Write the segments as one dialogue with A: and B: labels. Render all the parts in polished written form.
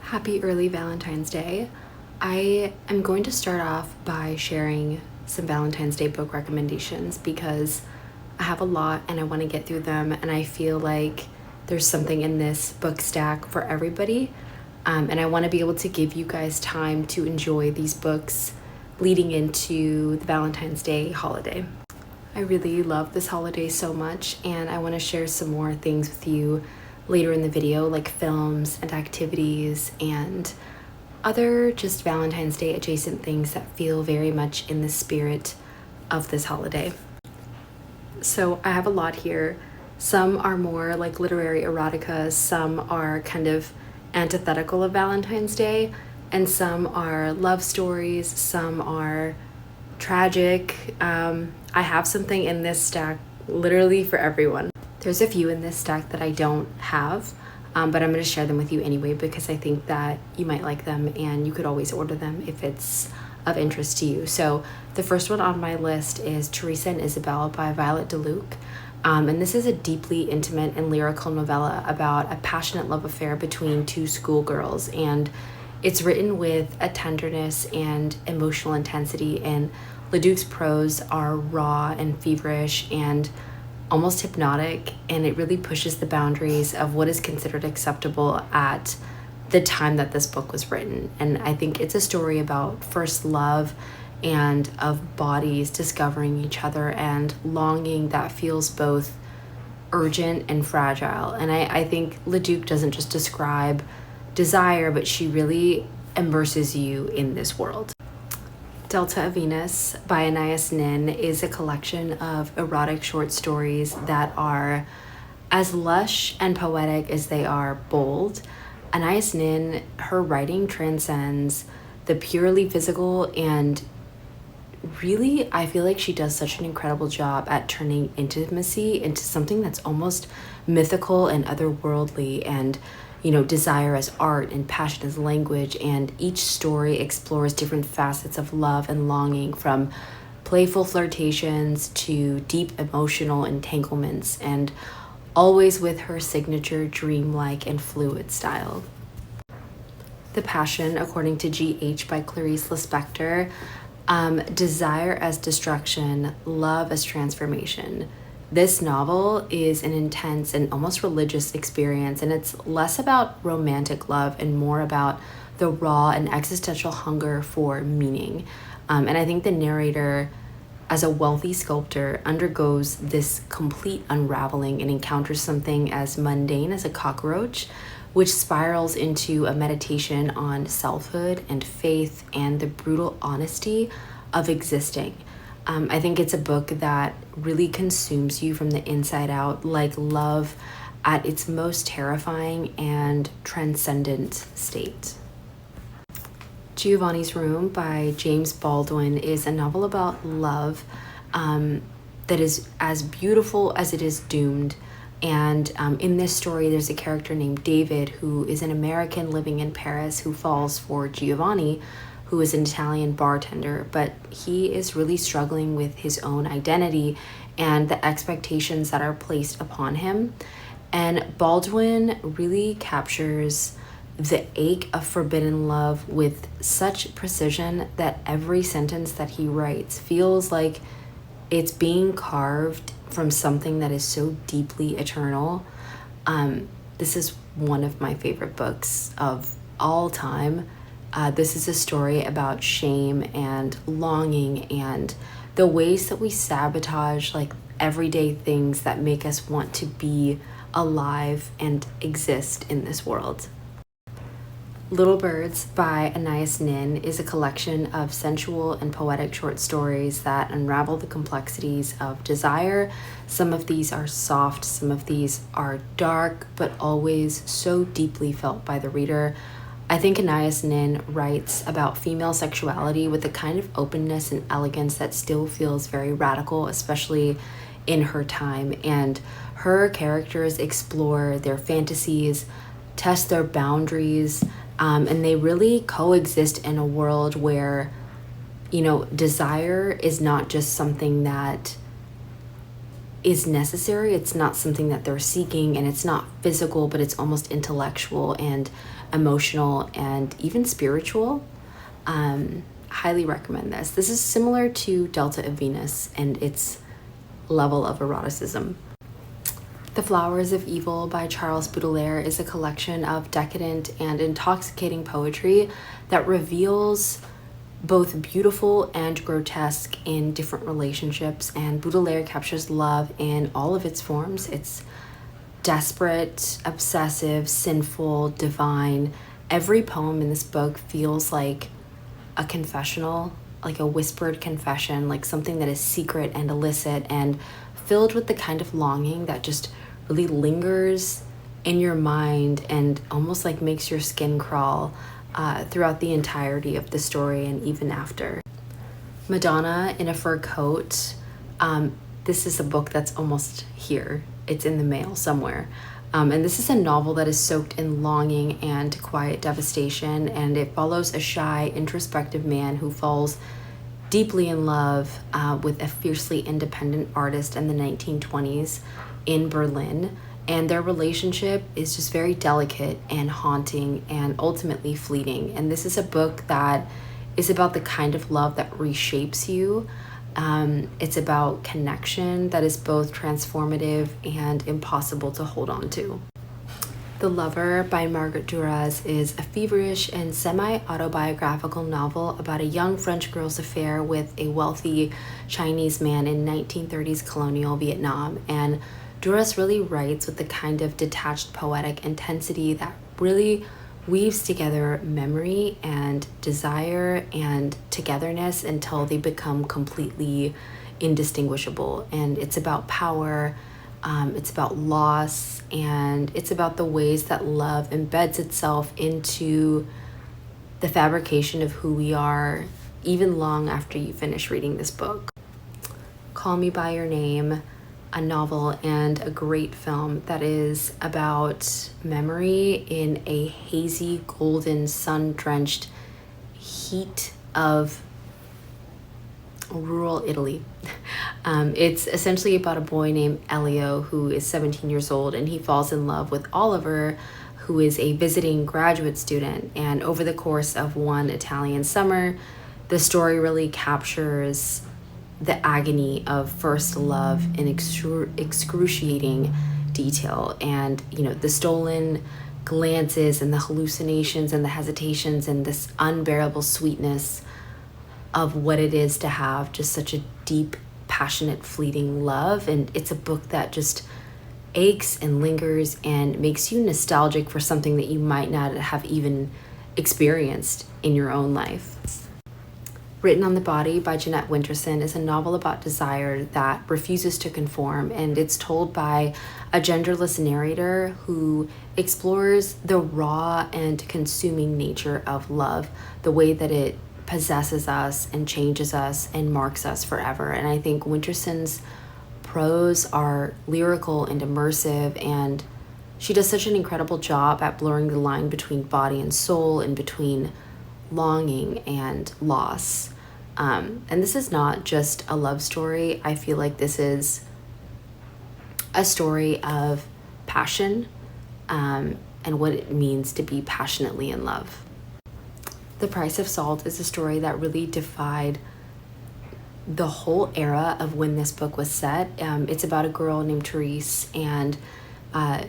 A: Happy early Valentine's Day. I am going to start off by sharing some Valentine's Day book recommendations because I have a lot and I want to get through them, and I feel like there's something in this book stack for everybody, and I want to be able to give you guys time to enjoy these books leading into the Valentine's Day holiday. I really love this holiday so much, and I want to share some more things with you later in the video, like films and activities and other just Valentine's Day adjacent things that feel very much in the spirit of this holiday. So I have a lot here. Some are more like literary erotica, some are kind of antithetical of Valentine's Day, and some are love stories, some are tragic. I have something in this stack literally for everyone. There's a few in this stack that I don't have, but I'm going to share them with you anyway because I think that you might like them and you could always order them if it's of interest to you. So the first one on my list is Teresa and Isabel by Violet DeLuc. And this is a deeply intimate and lyrical novella about a passionate love affair between two schoolgirls, and it's written with a tenderness and emotional intensity, and LeDuc's prose are raw and feverish and almost hypnotic, and it really pushes the boundaries of what is considered acceptable at the time that this book was written. And I think it's a story about first love and of bodies discovering each other and longing that feels both urgent and fragile. And I think LeDuc doesn't just describe desire, but she really immerses you in this world. Delta of Venus by Anais Nin is a collection of erotic short stories that are as lush and poetic as they are bold. Anais Nin, her writing transcends the purely physical, and really I feel like she does such an incredible job at turning intimacy into something that's almost mythical and otherworldly, and desire as art and passion as language, and each story explores different facets of love and longing, from playful flirtations to deep emotional entanglements, and always with her signature dreamlike and fluid style. The Passion, according to G.H. by Clarice Lispector, desire as destruction, love as transformation. This novel is an intense and almost religious experience, and it's less about romantic love and more about the raw and existential hunger for meaning. And I think the narrator, as a wealthy sculptor, undergoes this complete unraveling and encounters something as mundane as a cockroach, which spirals into a meditation on selfhood and faith and the brutal honesty of existing. I think it's a book that really consumes you from the inside out, like love at its most terrifying and transcendent state. Giovanni's Room by James Baldwin is a novel about love that is as beautiful as it is doomed. And in this story, there's a character named David who is an American living in Paris who falls for Giovanni, who is an Italian bartender, but he is really struggling with his own identity and the expectations that are placed upon him. And Baldwin really captures the ache of forbidden love with such precision that every sentence that he writes feels like it's being carved from something that is so deeply eternal. This is one of my favorite books of all time. This is a story about shame and longing and the ways that we sabotage like everyday things that make us want to be alive and exist in this world. Little Birds by Anais Nin is a collection of sensual and poetic short stories that unravel the complexities of desire. Some of these are soft, some of these are dark, but always so deeply felt by the reader. I think Anais Nin writes about female sexuality with a kind of openness and elegance that still feels very radical, especially in her time. And her characters explore their fantasies, test their boundaries, and they really coexist in a world where, desire is not just something that is necessary. It's not something that they're seeking, and it's not physical, but it's almost intellectual and emotional and even spiritual. Highly recommend this. This is similar to Delta of Venus and its level of eroticism. The Flowers of Evil by Charles Baudelaire is a collection of decadent and intoxicating poetry that reveals both beautiful and grotesque in different relationships, and Baudelaire captures love in all of its forms. It's desperate, obsessive, sinful, divine. Every poem in this book feels like a confessional, like a whispered confession, like something that is secret and illicit and filled with the kind of longing that just really lingers in your mind and almost like makes your skin crawl throughout the entirety of the story and even after. Madonna in a Fur Coat. This is a book that's almost here. It's in the mail somewhere. And this is a novel that is soaked in longing and quiet devastation, and it follows a shy, introspective man who falls deeply in love with a fiercely independent artist in the 1920s in Berlin. And their relationship is just very delicate and haunting and ultimately fleeting. And this is a book that is about the kind of love that reshapes you. It's about connection that is both transformative and impossible to hold on to. The Lover by Margaret Duras is a feverish and semi-autobiographical novel about a young French girl's affair with a wealthy Chinese man in 1930s colonial Vietnam. And Duras really writes with the kind of detached poetic intensity that really weaves together memory and desire and togetherness until they become completely indistinguishable. And it's about power, it's about loss, and it's about the ways that love embeds itself into the fabrication of who we are, even long after you finish reading this book. Call Me by Your Name, a novel and a great film that is about memory in a hazy, golden, sun-drenched heat of rural Italy. It's essentially about a boy named Elio who is 17 years old, and he falls in love with Oliver, who is a visiting graduate student. And over the course of one Italian summer, the story really captures the agony of first love in excruciating detail, and the stolen glances and the hallucinations and the hesitations and this unbearable sweetness of what it is to have just such a deep, passionate, fleeting love. And it's a book that just aches and lingers and makes you nostalgic for something that you might not have even experienced in your own life. Written on the Body by Jeanette Winterson is a novel about desire that refuses to conform, and it's told by a genderless narrator who explores the raw and consuming nature of love, the way that it possesses us and changes us and marks us forever. And I think Winterson's prose are lyrical and immersive, and she does such an incredible job at blurring the line between body and soul and between longing and loss. And this is not just a love story. I feel like this is a story of passion and what it means to be passionately in love. The Price of Salt is a story that really defied the whole era of when this book was set. It's about a girl named Therese, and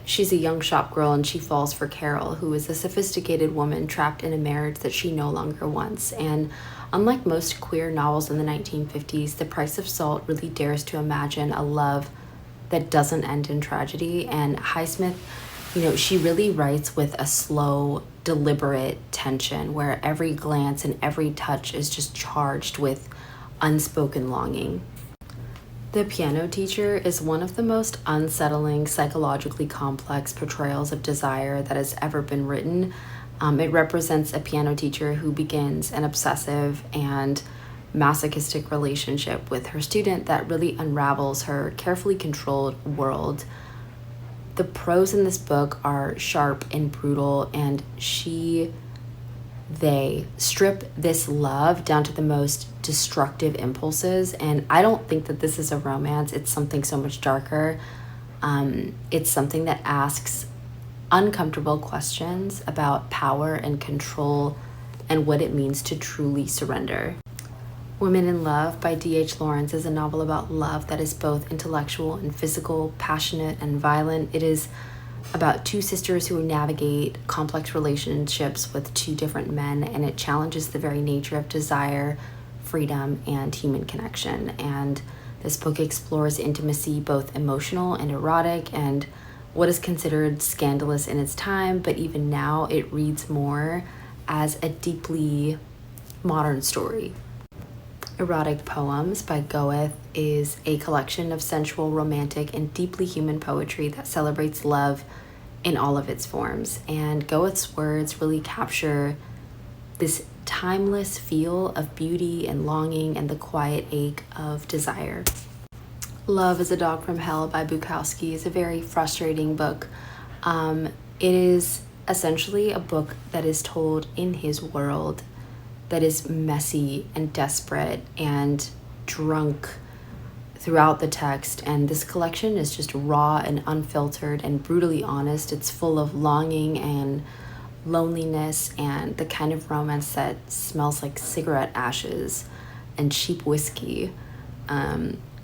A: she's a young shop girl, and she falls for Carol, who is a sophisticated woman trapped in a marriage that she no longer wants. And unlike most queer novels in the 1950s, The Price of Salt really dares to imagine a love that doesn't end in tragedy. And Highsmith, she really writes with a slow, deliberate tension where every glance and every touch is just charged with unspoken longing. The Piano Teacher is one of the most unsettling, psychologically complex portrayals of desire that has ever been written. It represents a piano teacher who begins an obsessive and masochistic relationship with her student that really unravels her carefully controlled world. The prose in this book are sharp and brutal, and they strip this love down to the most destructive impulses. And I don't think that this is a romance. It's something so much darker. It's something that asks uncomfortable questions about power and control and what it means to truly surrender. Women in Love by D.H. Lawrence is a novel about love that is both intellectual and physical, passionate and violent. It is about two sisters who navigate complex relationships with two different men, and it challenges the very nature of desire, freedom, and human connection. And this book explores intimacy, both emotional and erotic, and what is considered scandalous in its time, but even now it reads more as a deeply modern story. Erotic Poems by Goethe is a collection of sensual, romantic, and deeply human poetry that celebrates love in all of its forms. And Goethe's words really capture this timeless feel of beauty and longing and the quiet ache of desire. Love is a Dog from Hell by Bukowski is a very frustrating book. It is essentially a book that is told in his world that is messy and desperate and drunk throughout the text. And this collection is just raw and unfiltered and brutally honest. It's full of longing and loneliness and the kind of romance that smells like cigarette ashes and cheap whiskey.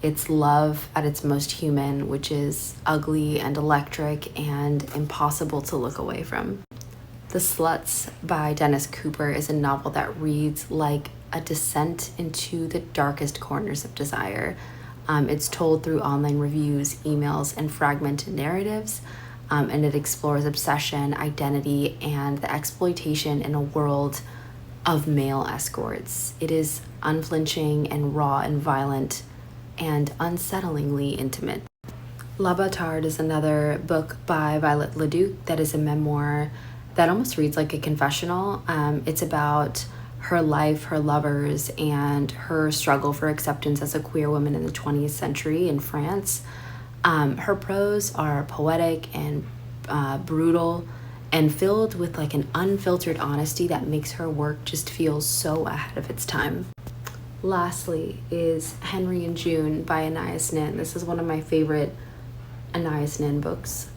A: It's love at its most human, which is ugly and electric and impossible to look away from. The Sluts by Dennis Cooper is a novel that reads like a descent into the darkest corners of desire. It's told through online reviews, emails, and fragmented narratives, and it explores obsession, identity, and the exploitation in a world of male escorts. It is unflinching and raw and violent and unsettlingly intimate. La Bâtarde is another book by Violet Leduc that is a memoir that almost reads like a confessional. It's about her life, her lovers, and her struggle for acceptance as a queer woman in the 20th century in France. Her prose are poetic and brutal and filled with like an unfiltered honesty that makes her work just feel so ahead of its time. Lastly is Henry and June by Anais Nin. This is one of my favorite Anais Nin books.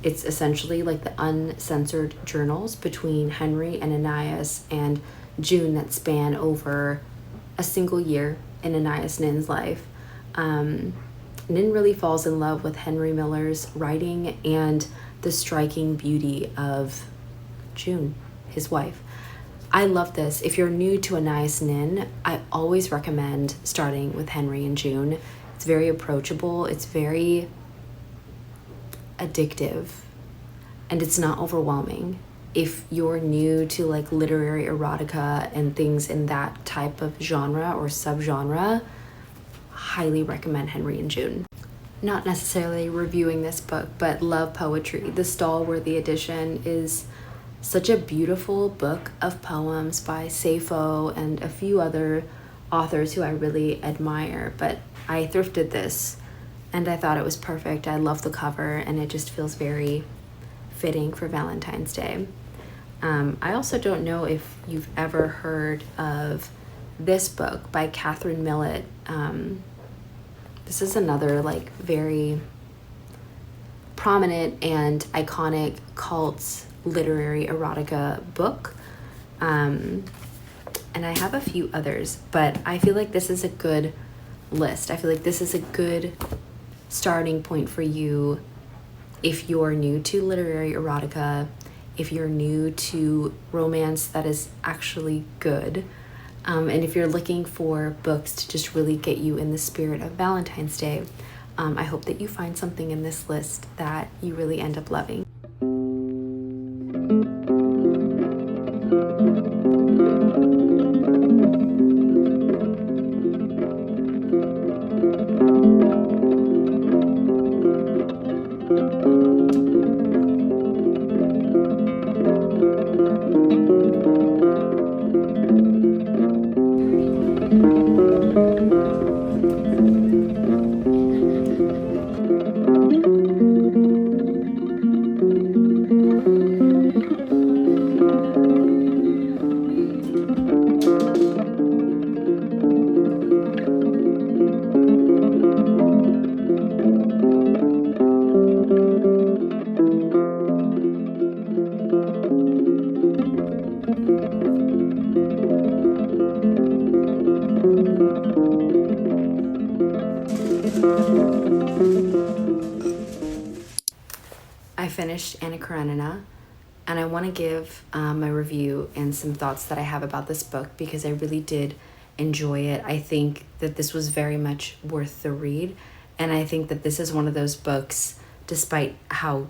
A: It's essentially like the uncensored journals between Henry and Anais and June that span over a single year in Anais Nin's life. Nin really falls in love with Henry Miller's writing and the striking beauty of June, his wife. I love this. If you're new to Anais Nin, I always recommend starting with Henry and June. It's very approachable, it's very addictive, and it's not overwhelming. If you're new to like literary erotica and things in that type of genre or subgenre, highly recommend Henry and June. Not necessarily reviewing this book, but love poetry. The Stallworthy edition is such a beautiful book of poems by Sappho and a few other authors who I really admire, but I thrifted this and I thought it was perfect. I love the cover and it just feels very fitting for Valentine's Day. I also don't know if you've ever heard of this book by Catherine Millett. This is another like very prominent and iconic cult literary erotica book. And I have a few others, but I feel like this is a good list. I feel like this is a good starting point for you if you're new to literary erotica, if you're new to romance that is actually good, and if you're looking for books to just really get you in the spirit of Valentine's Day. I hope that you find something in this list that you really end up loving. I finished Anna Karenina, and I want to give my review and some thoughts that I have about this book because I really did enjoy it. I think that this was very much worth the read, and I think that this is one of those books, despite how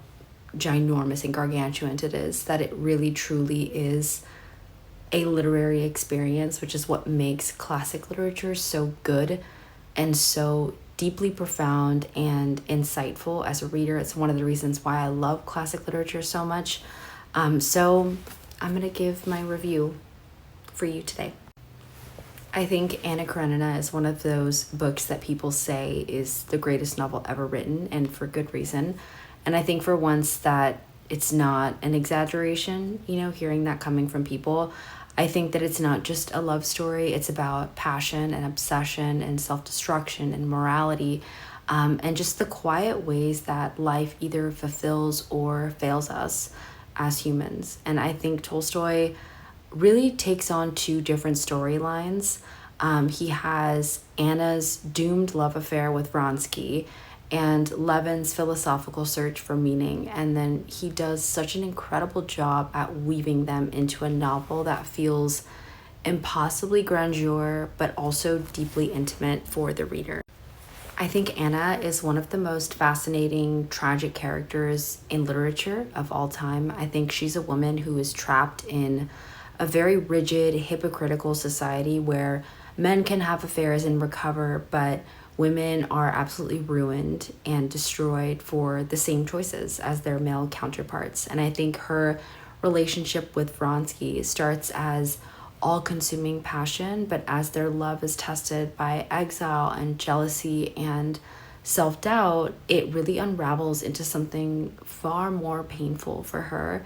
A: ginormous and gargantuan it is, that it really truly is a literary experience, which is what makes classic literature so good and so deeply profound and insightful as a reader. It's one of the reasons why I love classic literature so much. So I'm going to give my review for you today. I think Anna Karenina is one of those books that people say is the greatest novel ever written, and for good reason. And I think for once that it's not an exaggeration, hearing that coming from people. I think that it's not just a love story. It's about passion and obsession and self-destruction and morality, and just the quiet ways that life either fulfills or fails us as humans. And I think Tolstoy really takes on two different storylines. He has Anna's doomed love affair with Vronsky and Levin's philosophical search for meaning. And then he does such an incredible job at weaving them into a novel that feels impossibly grandeur, but also deeply intimate for the reader. I think Anna is one of the most fascinating, tragic characters in literature of all time. I think she's a woman who is trapped in a very rigid, hypocritical society where men can have affairs and recover, but women are absolutely ruined and destroyed for the same choices as their male counterparts. And I think her relationship with Vronsky starts as all-consuming passion, but as their love is tested by exile and jealousy and self-doubt, it really unravels into something far more painful for her.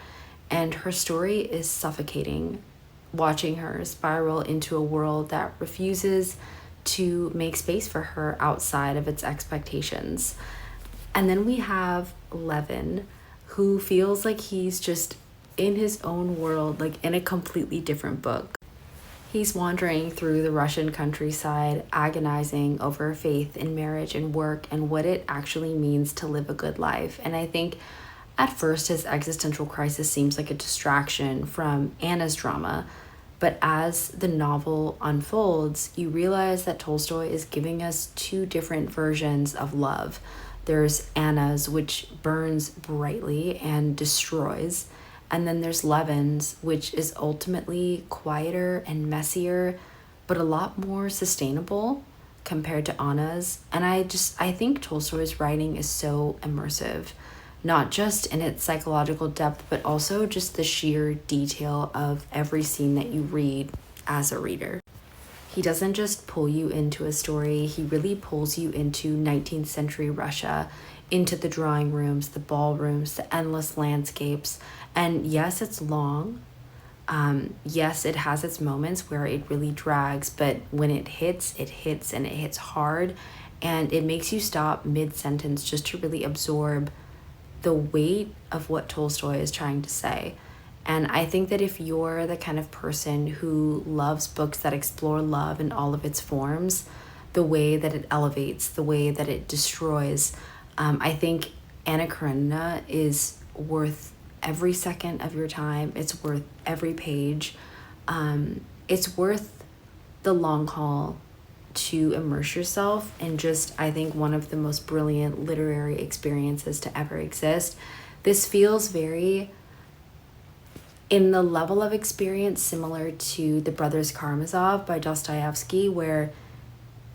A: And her story is suffocating, watching her spiral into a world that refuses to make space for her outside of its expectations. And then we have Levin, who feels like he's just in his own world, like in a completely different book. He's wandering through the Russian countryside, agonizing over faith in marriage and work and what it actually means to live a good life. And I think at first his existential crisis seems like a distraction from Anna's drama, but as the novel unfolds, you realize that Tolstoy is giving us two different versions of love. There's Anna's, which burns brightly and destroys, and then there's Levin's, which is ultimately quieter and messier, but a lot more sustainable compared to Anna's. And I think Tolstoy's writing is so immersive, not just in its psychological depth, but also just the sheer detail of every scene that you read as a reader. He doesn't just pull you into a story, he really pulls you into 19th century Russia, into the drawing rooms, the ballrooms, the endless landscapes. And yes, it's long. Yes, it has its moments where it really drags, but when it hits and it hits hard, and it makes you stop mid-sentence just to really absorb the weight of what Tolstoy is trying to say. And I think that if you're the kind of person who loves books that explore love in all of its forms, the way that it elevates, the way that it destroys, I think Anna Karenina is worth every second of your time. It's worth every page. It's worth the long haul to immerse yourself in just, I think, one of the most brilliant literary experiences to ever exist. This feels very, in the level of experience, similar to The Brothers Karamazov by Dostoevsky, where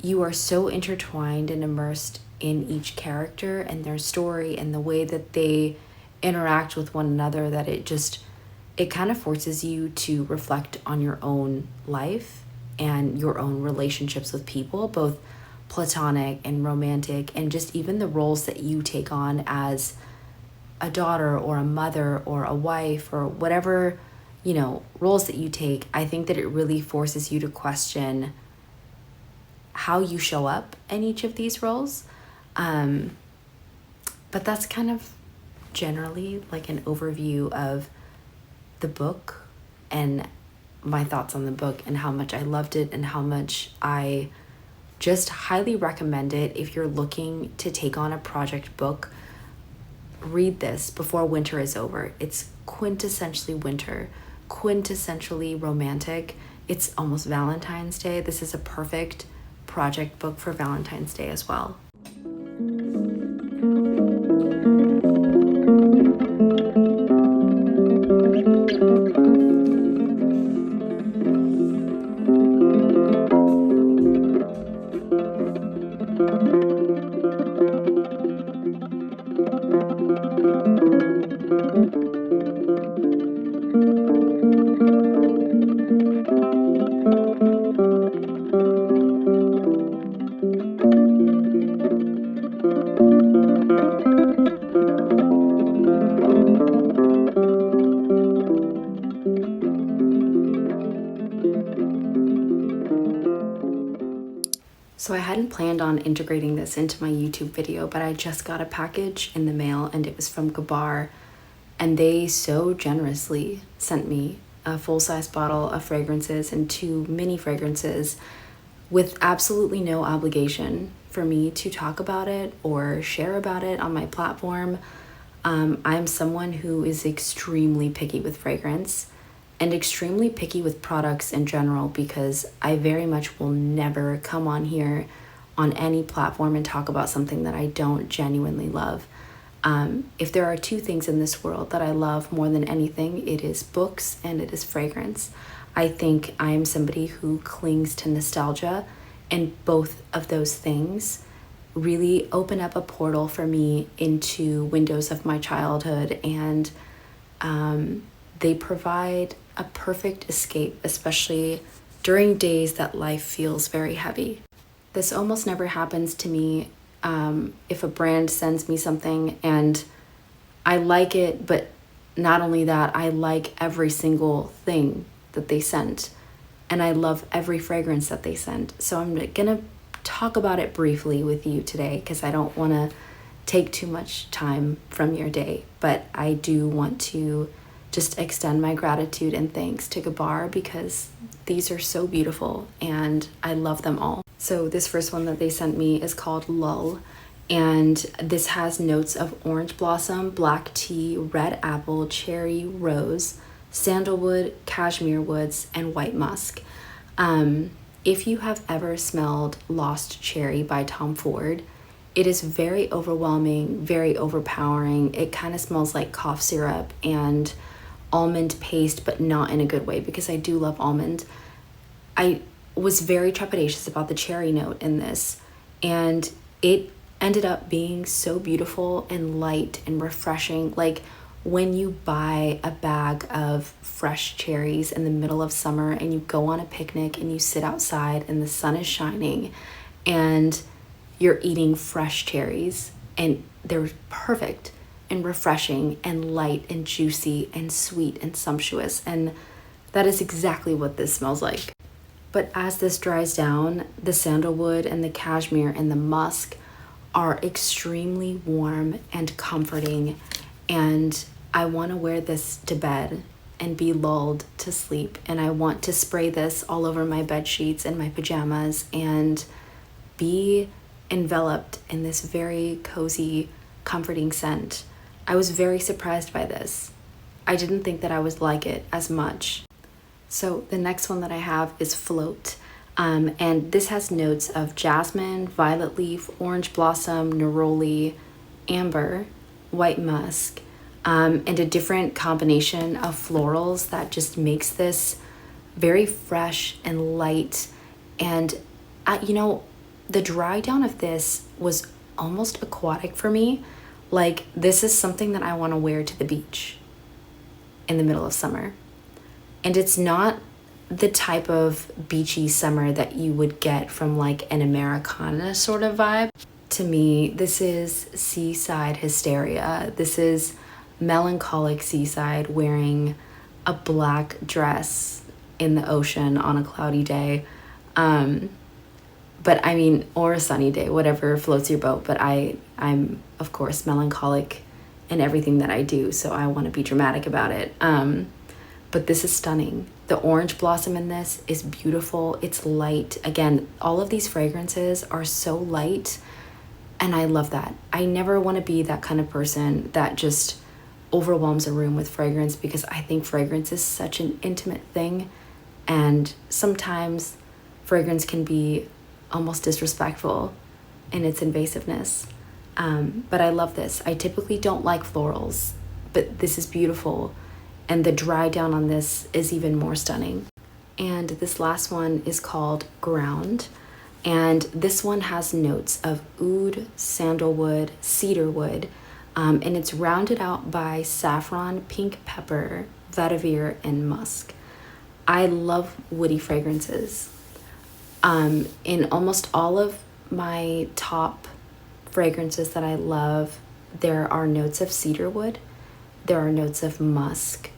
A: you are so intertwined and immersed in each character and their story and the way that they interact with one another that it kind of forces you to reflect on your own life and your own relationships with people, both platonic and romantic, and just even the roles that you take on as a daughter or a mother or a wife or whatever, roles that you take. I think that it really forces you to question how you show up in each of these roles. But that's kind of generally like an overview of the book and my thoughts on the book and how much I loved it and how much I just highly recommend it. If you're looking to take on a project book, read this before winter is over. It's quintessentially winter, quintessentially romantic. It's almost Valentine's Day. This is a perfect project book for Valentine's Day as well. So I hadn't planned on integrating this into my YouTube video, but I just got a package in the mail and it was from Gabar, and they so generously sent me a full-size bottle of fragrances and 2 mini fragrances with absolutely no obligation for me to talk about it or share about it on my platform. I'm someone who is extremely picky with fragrance and extremely picky with products in general, because I very much will never come on here on any platform and talk about something that I don't genuinely love. If there are 2 things in this world that I love more than anything, it is books and it is fragrance. I think I'm somebody who clings to nostalgia, and both of those things really open up a portal for me into windows of my childhood, and they provide a perfect escape, especially during days that life feels very heavy. This almost never happens to me if a brand sends me something and I like it, but not only that, I like every single thing that they sent, and I love every fragrance that they sent. So I'm gonna talk about it briefly with you today because I don't want to take too much time from your day, but I do want to just extend my gratitude and thanks to Gabar because these are so beautiful and I love them all. So this first one that they sent me is called Lull, and this has notes of orange blossom, black tea, red apple, cherry, rose, sandalwood, cashmere woods, and white musk. If you have ever smelled Lost Cherry by Tom Ford, it is very overwhelming, very overpowering. It kind of smells like cough syrup and almond paste, but not in a good way because I do love almond. I was very trepidatious about the cherry note in this, and it ended up being so beautiful and light and refreshing. Like when you buy a bag of fresh cherries in the middle of summer and you go on a picnic and you sit outside and the sun is shining and you're eating fresh cherries and they're perfect and refreshing and light and juicy and sweet and sumptuous, and that is exactly what this smells like. But as this dries down, the sandalwood and the cashmere and the musk are extremely warm and comforting and I want to wear this to bed and be lulled to sleep, and I want to spray this all over my bed sheets and my pajamas and be enveloped in this very cozy, comforting scent. I was very surprised by this. I didn't think that I would like it as much. So the next one that I have is Float. And this has notes of jasmine, violet leaf, orange blossom, neroli, amber, white musk, and a different combination of florals that just makes this very fresh and light. And the dry down of this was almost aquatic for me. Like, this is something that I want to wear to the beach in the middle of summer. And it's not the type of beachy summer that you would get from like an Americana sort of vibe. To me, this is seaside hysteria. This is melancholic seaside wearing a black dress in the ocean on a cloudy day. But I mean, or a sunny day, whatever floats your boat. But I'm of course melancholic in everything that I do, so I want to be dramatic about it. But this is stunning. The orange blossom in this is beautiful. It's light. Again, all of these fragrances are so light, and I love that. I never want to be that kind of person that just overwhelms a room with fragrance, because I think fragrance is such an intimate thing, and sometimes fragrance can be almost disrespectful in its invasiveness. But I love this. I typically don't like florals, but this is beautiful. And the dry down on this is even more stunning. And this last one is called Ground. And this one has notes of oud, sandalwood, cedarwood, and it's rounded out by saffron, pink pepper, vetiver, and musk. I love woody fragrances. In almost all of my top fragrances that I love, there are notes of cedarwood, there are notes of musk,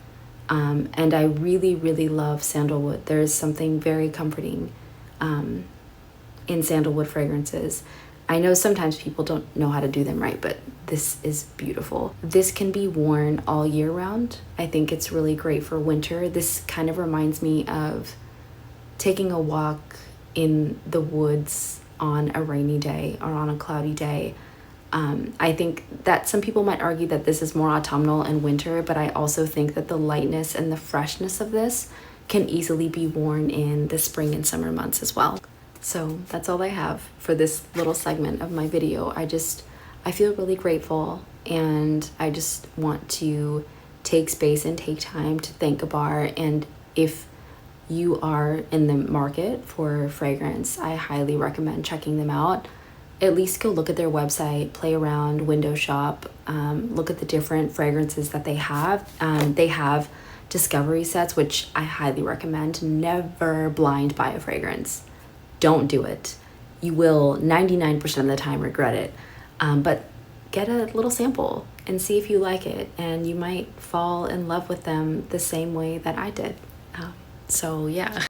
A: and I really, really love sandalwood. There is something very comforting in sandalwood fragrances. I know sometimes people don't know how to do them right, but this is beautiful. This can be worn all year round. I think it's really great for winter. This kind of reminds me of taking a walk in the woods on a rainy day or on a cloudy day. I think that some people might argue that this is more autumnal and winter, but I also think that the lightness and the freshness of this can easily be worn in the spring and summer months as well. So that's all I have for this little segment of my video. I feel really grateful, and I just want to take space and take time to thank Abar. And if you are in the market for fragrance, I highly recommend checking them out. At least go look at their website, play around, window shop, look at the different fragrances that they have. They have discovery sets, which I highly recommend. Never blind buy a fragrance. Don't do it. You will 99% of the time regret it. But get a little sample and see if you like it, and you might fall in love with them the same way that I did. So yeah,